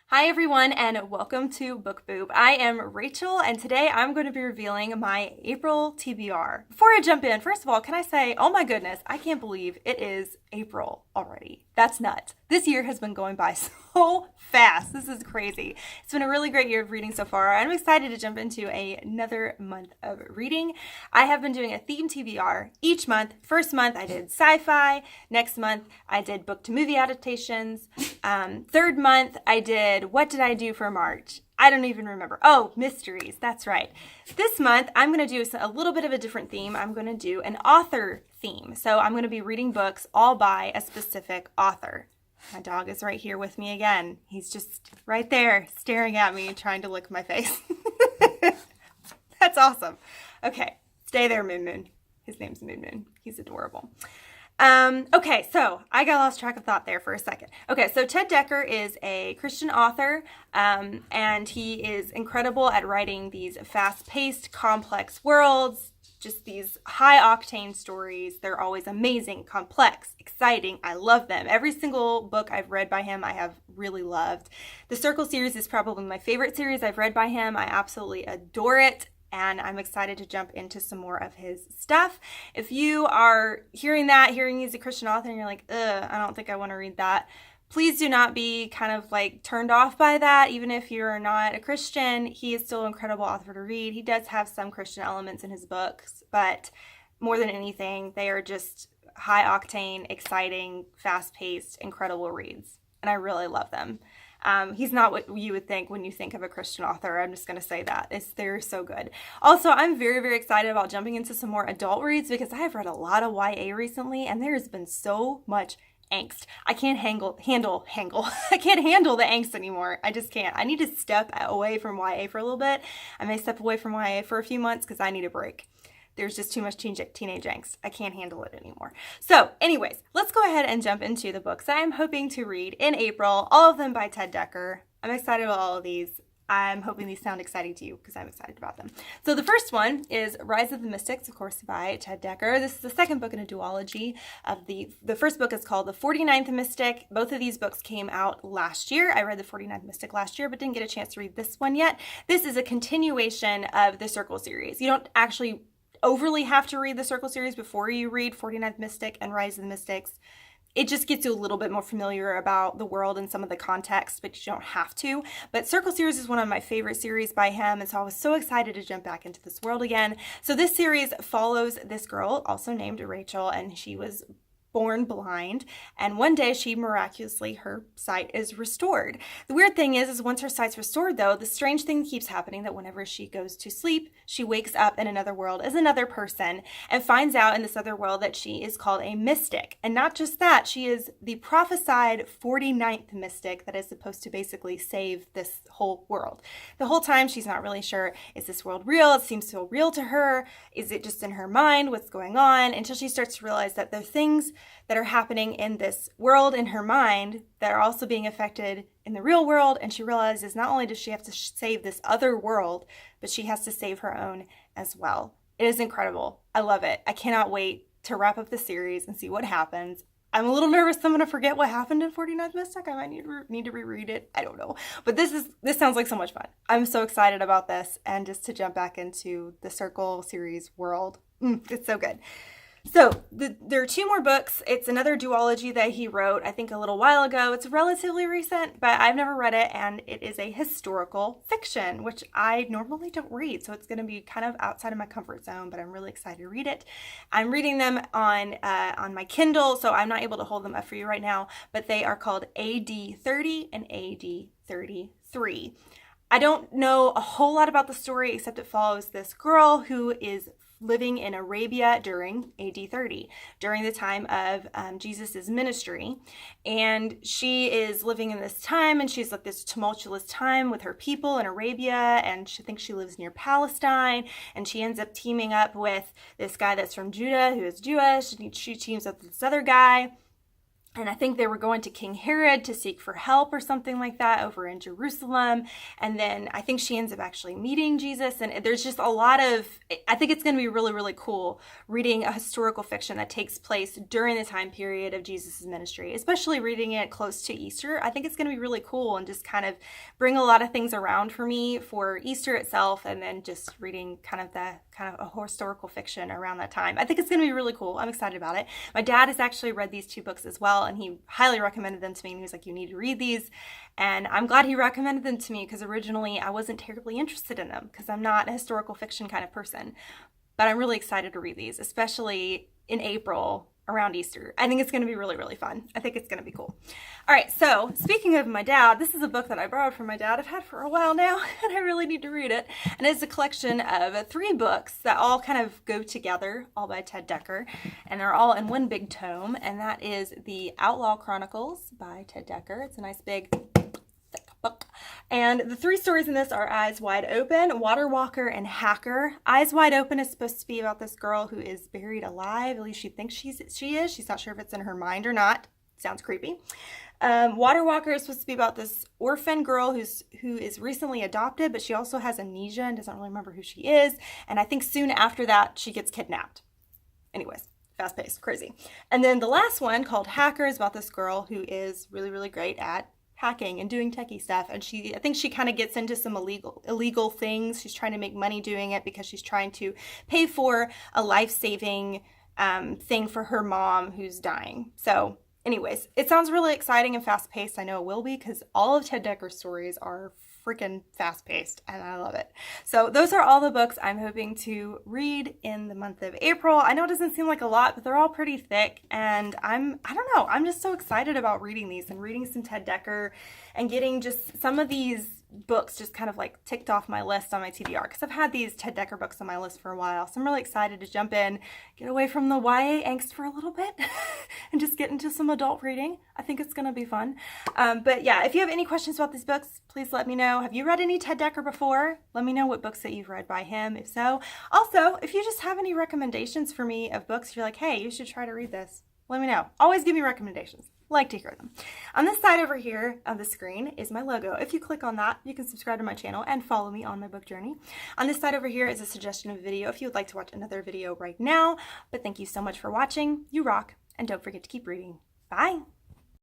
Hi everyone and welcome to Book Boob. I am Rachel and today I'm going to be revealing my April TBR. Before I jump in, first of all, can I say, oh my goodness, I can't believe it is April already. That's nuts. This year has been going by so fast. This is crazy. It's been a really great year of reading so far. I'm excited to jump into another month of reading. I have been doing a theme TBR each month. First month I did sci-fi. Next month I did book to movie adaptations. Third month I did what did I do for March? I don't even remember. Oh, mysteries. That's right. This month, I'm going to do a little bit of a different theme. I'm going to do an author theme. So I'm going to be reading books all by a specific author. My dog is right here with me again. He's just right there staring at me, trying to lick my face. That's awesome. Okay, stay there, Moon Moon. His name's Moon Moon. He's adorable. Okay, so I got lost track of thought there for a second. Okay, so Ted Dekker is a Christian author, and he is incredible at writing these fast-paced, complex worlds, just these high-octane stories. They're always amazing, complex, exciting. I love them. Every single book I've read by him, I have really loved. The Circle series is probably my favorite series I've read by him. I absolutely adore it. And I'm excited to jump into some more of his stuff. If you are hearing he's a Christian author, and you're like, I don't think I want to read that, please do not be kind of like turned off by that. Even if you're not a Christian, he is still an incredible author to read. He does have some Christian elements in his books, but more than anything, they are just high octane, exciting, fast-paced, incredible reads. And I really love them. He's not what you would think when you think of a Christian author. I'm just going to say that. They're so good. Also, I'm very, very excited about jumping into some more adult reads because I have read a lot of YA recently and there has been so much angst. I can't handle I can't handle the angst anymore. I just can't. I need to step away from YA for a little bit. I may step away from YA for a few months because I need a break. There's just too much teenage angst. I can't handle it anymore. So anyways, let's go ahead and jump into the books I'm hoping to read in April, all of them by Ted Dekker. I'm excited about all of these. I'm hoping these sound exciting to you because I'm excited about them. So the first one is Rise of the Mystics, of course, by Ted Dekker. This is the second book in a duology of the first book is called The 49th Mystic. Both of these books came out last year. I read The 49th Mystic last year, but didn't get a chance to read this one yet. This is a continuation of the Circle series. You don't actually overly have to read the Circle series before you read 49th Mystic and Rise of the Mystics. It just gets you a little bit more familiar about the world and some of the context, but you don't have to. But Circle series is one of my favorite series by him, and so I was so excited to jump back into this world again. So this series follows this girl, also named Rachel, and she was born blind, and one day her sight is restored. The weird thing is once her sight's restored though, the strange thing keeps happening that whenever she goes to sleep, she wakes up in another world as another person and finds out in this other world that she is called a mystic. And not just that, she is the prophesied 49th mystic that is supposed to basically save this whole world. The whole time she's not really sure, is this world real? It seems so real to her. Is it just in her mind? What's going on? Until she starts to realize that there are things that are happening in this world in her mind that are also being affected in the real world. And she realizes not only does she have to save this other world, but she has to save her own as well. It is incredible. I love it. I cannot wait to wrap up the series and see what happens. I'm a little nervous I'm going to forget what happened in 49th Mystic. I might need to reread it. I don't know. But this sounds like so much fun. I'm so excited about this and just to jump back into the Circle series world. It's so good. So there are two more books. It's another duology that he wrote, I think a little while ago. It's relatively recent, but I've never read it, and it is a historical fiction, which I normally don't read. So it's going to be kind of outside of my comfort zone, but I'm really excited to read it. I'm reading them on my Kindle, so I'm not able to hold them up for you right now, but they are called AD 30 and AD 33. I don't know a whole lot about the story, except it follows this girl who is living in Arabia during AD 30, during the time of Jesus's ministry. And she is living in this time, and she's like this tumultuous time with her people in Arabia, and she thinks she lives near Palestine, and she ends up teaming up with this guy that's from Judah who is Jewish, and she teams up with this other guy. And I think they were going to King Herod to seek for help or something like that over in Jerusalem. And then I think she ends up actually meeting Jesus. And there's just a lot of, I think it's going to be really, really cool reading a historical fiction that takes place during the time period of Jesus's ministry, especially reading it close to Easter. I think it's going to be really cool and just kind of bring a lot of things around for me for Easter itself, and then just reading kind of a historical fiction around that time. I think it's going to be really cool. I'm excited about it. My dad has actually read these 2 books as well, and he highly recommended them to me, and he was like, you need to read these. And I'm glad he recommended them to me, because originally I wasn't terribly interested in them because I'm not a historical fiction kind of person. But I'm really excited to read these, especially in April around Easter. I think it's going to be really, really fun. I think it's going to be cool. All right, so speaking of my dad, this is a book that I borrowed from my dad. I've had for a while now, and I really need to read it. And it's a collection of 3 books that all kind of go together, all by Ted Dekker, and they're all in one big tome, and that is The Outlaw Chronicles by Ted Dekker. It's a nice big book. And the 3 stories in this are Eyes Wide Open, Water Walker, and Hacker. Eyes Wide Open is supposed to be about this girl who is buried alive. At least she thinks she is. She's not sure if it's in her mind or not. Sounds creepy. Water Walker is supposed to be about this orphan girl who is recently adopted, but she also has amnesia and doesn't really remember who she is. And I think soon after that, she gets kidnapped. Anyways, fast-paced, crazy. And then the last one, called Hacker, is about this girl who is really, really great at hacking and doing techie stuff, and I think she kind of gets into some illegal things. She's trying to make money doing it because she's trying to pay for a life-saving thing for her mom who's dying. So anyways, it sounds really exciting and fast-paced. I know it will be, because all of Ted Dekker's stories are freaking fast-paced, and I love it. So those are all the books I'm hoping to read in the month of April. I know it doesn't seem like a lot, but they're all pretty thick, and I don't know, I'm just so excited about reading these and reading some Ted Dekker and getting just some of these books just kind of like ticked off my list on my TBR, because I've had these Ted Dekker books on my list for a while. So I'm really excited to jump in, get away from the YA angst for a little bit and just get into some adult reading. I think it's going to be fun. But yeah, if you have any questions about these books, please let me know. Have you read any Ted Dekker before? Let me know what books that you've read by him, if so. Also, if you just have any recommendations for me of books, you're like, hey, you should try to read this, let me know. Always give me recommendations. Like to hear them. On this side over here of the screen is my logo. If you click on that, you can subscribe to my channel and follow me on my book journey. On this side over here is a suggestion of a video if you would like to watch another video right now. But thank you so much for watching. You rock, and don't forget to keep reading. Bye!